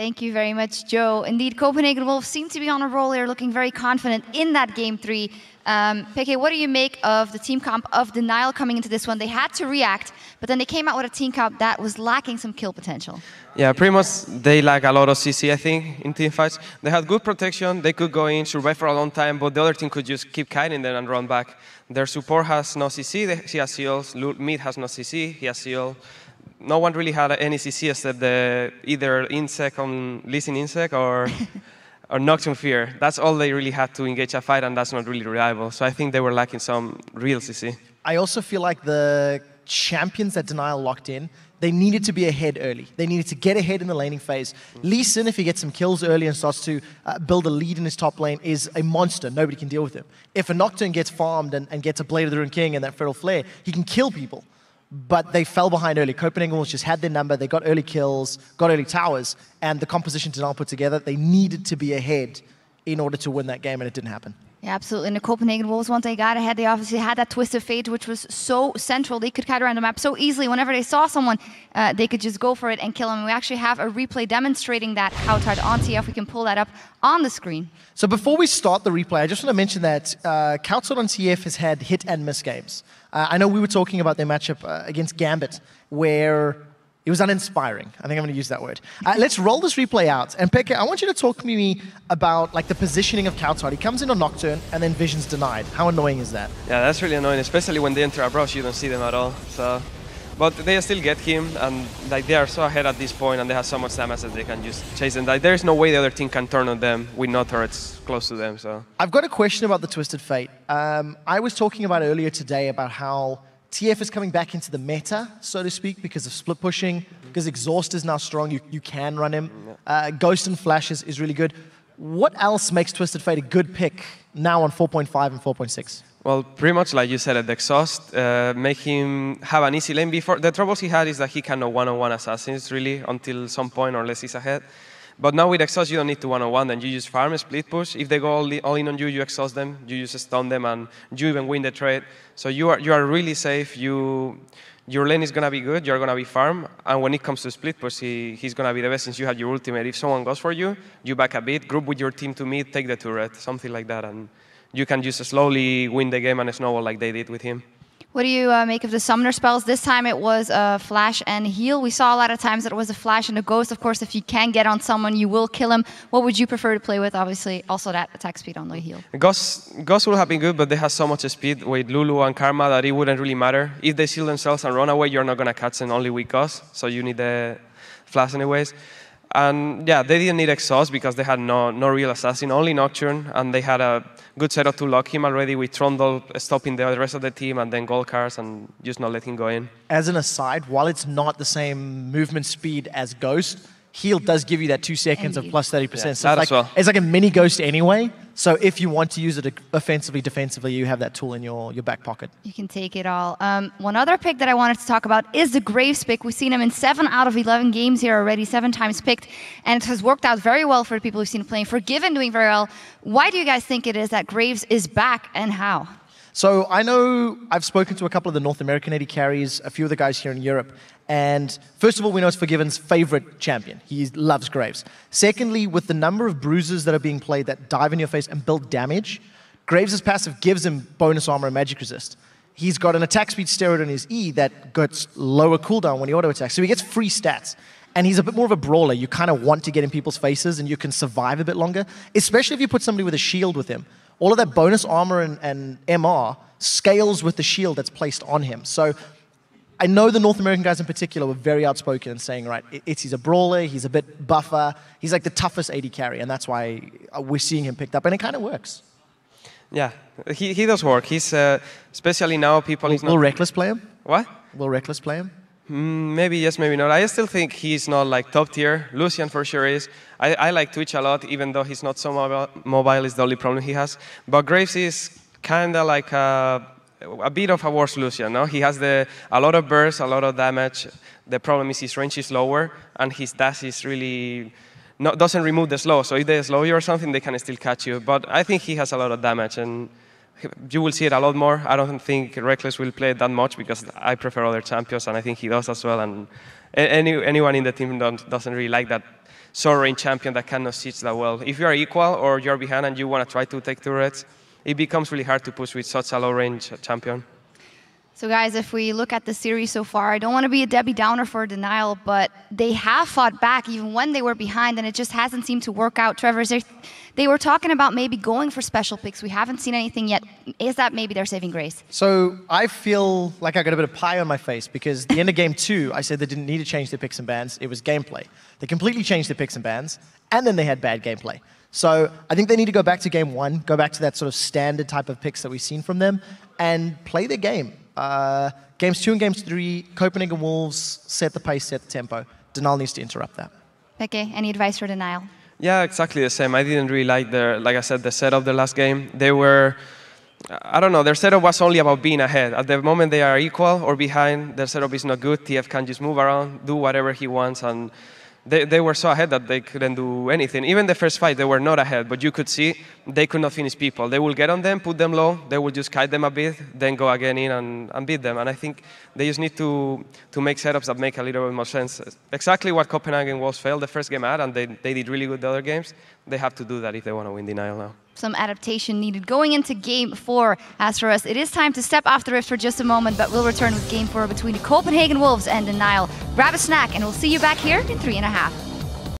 Thank you very much, Joe. Indeed, Copenhagen Wolves seem to be on a roll here, looking very confident in that Game 3. Peke, what do you make of the team comp of Denial coming into this one? They had to react, but then they came out with a team comp that was lacking some kill potential. Yeah, pretty much they lack a lot of CC, I think, in team fights. They had good protection, they could go in, survive for a long time, but the other team could just keep kiting them and run back. Their support has no CC, he has seals. Mid has no CC, he has seal. No one really had any CC except either Insec on Lee Sin Insec or Nocturne Fear. That's all they really had to engage a fight, and that's not really reliable. So I think they were lacking some real CC. I also feel like the champions that Denial locked in, they needed to be ahead early. They needed to get ahead in the laning phase. Lee Sin, if he gets some kills early and starts to build a lead in his top lane, is a monster. Nobody can deal with him. If a Nocturne gets farmed and gets a Blade of the Ruined King and that Feral Flare, he can kill people. But they fell behind early. Copenhagen Wolves just had their number. They got early kills, got early towers, and the composition Denial put together, they needed to be ahead in order to win that game, and it didn't happen. Yeah, absolutely. And the Copenhagen Wolves, once they got ahead, they obviously had that Twist of Fate, which was so central. They could kite around the map so easily. Whenever they saw someone, they could just go for it and kill them. And we actually have a replay demonstrating that Kauthard on TF. We can pull that up on the screen. So before we start the replay, I just want to mention that Kauthard on TF has had hit and miss games. I know we were talking about their matchup against Gambit, where it was uninspiring. I think I'm going to use that word. Let's roll this replay out. And Peke, I want you to talk to me about like the positioning of Kauthard. He comes in on Nocturne, and then Vision's denied. How annoying is that? Yeah, that's really annoying, especially when they enter a brush, you don't see them at all. So, but they still get him, and like they are so ahead at this point, and they have so much damage that they can just chase them. Like, there's no way the other team can turn on them with no turrets close to them. So I've got a question about the Twisted Fate. I was talking about earlier today about how TF is coming back into the meta, so to speak, because of split pushing, because Exhaust is now strong, you can run him. Ghost and Flash is really good. What else makes Twisted Fate a good pick now on 4.5 and 4.6? Well, pretty much like you said, the Exhaust make him have an easy lane. Before, the troubles he had is that he cannot one-on-one assassins, really, until some point, or unless he's ahead. But now with Exhaust, you don't need to one-on-one them. You just farm, split push. If they go all in on you, you exhaust them, you just stun them, and you even win the trade. So you are really safe. Your lane is going to be good, you're going to be farm, and when it comes to split push, he's going to be the best since you have your ultimate. If someone goes for you, you back a bit, group with your team to mid, take the turret, something like that, and you can just slowly win the game and snowball like they did with him. What do you make of the summoner spells? This time it was Flash and Heal. We saw a lot of times that it was a Flash and a Ghost. Of course, if you can get on someone, you will kill him. What would you prefer to play with? Obviously, also that attack speed on the Heal. Ghost would have been good, but they have so much speed with Lulu and Karma that it wouldn't really matter. If they seal themselves and run away, you're not going to catch them only with Ghost, so you need the Flash anyways. And yeah, they didn't need Exhaust because they had no real assassin, only Nocturne, and they had a good setup to lock him already with Trundle stopping the rest of the team, and then Gold Cars, and just not let him go in. As an aside, while it's not the same movement speed as Ghost, Heal does give you that 2 seconds of plus 30%. Yeah, so it's like a mini Ghost anyway. So if you want to use it offensively, defensively, you have that tool in your back pocket. You can take it all. One other pick that I wanted to talk about is the Graves pick. We've seen him in 7 out of 11 games here already, 7 times picked, and it has worked out very well for the people who've seen him playing. Forgiven doing very well. Why do you guys think it is that Graves is back, and how? So I know I've spoken to a couple of the North American AD carries, a few of the guys here in Europe, and first of all, we know it's Forgiven's favorite champion. He loves Graves. Secondly, with the number of bruises that are being played that dive in your face and build damage, Graves' passive gives him bonus armor and magic resist. He's got an attack speed steroid on his E that gets lower cooldown when he auto attacks, so he gets free stats. And he's a bit more of a brawler. You kind of want to get in people's faces and you can survive a bit longer, especially if you put somebody with a shield with him. All of that bonus armor and MR scales with the shield that's placed on him. So I know the North American guys in particular were very outspoken in saying, right, he's a brawler, he's a bit buffer, he's like the toughest AD carry, and that's why we're seeing him picked up, and it kind of works. Yeah, he does work. He's, especially now, people... Will Reckless play him? What? Will Reckless play him? Maybe yes, maybe not. I still think he's not like top tier. Lucian for sure is. I like Twitch a lot, even though he's not so mobile is the only problem he has. But Graves is kind of like a bit of a worse Lucian, no? He has a lot of burst, a lot of damage. The problem is his range is lower, and his dash is really doesn't remove the slow. So if they slow you or something, they can still catch you. But I think he has a lot of damage, and you will see it a lot more. I don't think Reckless will play that much because I prefer other champions, and I think he does as well. And anyone in the team doesn't really like that short-range champion that cannot siege that well. If you are equal or you're behind and you want to try to take turrets, it becomes really hard to push with such a low-range champion. So guys, if we look at the series so far, I don't want to be a Debbie Downer for Denial, but they have fought back even when they were behind, and it just hasn't seemed to work out. Trevor, they were talking about maybe going for special picks. We haven't seen anything yet. Is that maybe their saving grace? So I feel like I got a bit of pie on my face because the end of game 2, I said they didn't need to change their picks and bans. It was gameplay. They completely changed their picks and bans, and then they had bad gameplay. So I think they need to go back to game 1, go back to that sort of standard type of picks that we've seen from them, and play their game. Games 2 and games 3, Copenhagen Wolves set the pace, set the tempo. Denial needs to interrupt that. Peke, any advice for Denial? Yeah, exactly the same. I didn't really like like I said, the setup the last game. They were, I don't know, their setup was only about being ahead. At the moment they are equal or behind, their setup is not good. TF can just move around, do whatever he wants, and they were so ahead that they couldn't do anything. Even the first fight, they were not ahead, but you could see they could not finish people. They will get on them, put them low, they will just kite them a bit, then go again in and beat them. And I think they just need to make setups that make a little bit more sense. Exactly what Copenhagen Wolves failed the first game at, and they did really good the other games. They have to do that if they want to win Denial now. Some adaptation needed going into game 4. As for us, it is time to step off the rift for just a moment, but we'll return with game 4 between the Copenhagen Wolves and Denial. Grab a snack, and we'll see you back here in 3.5.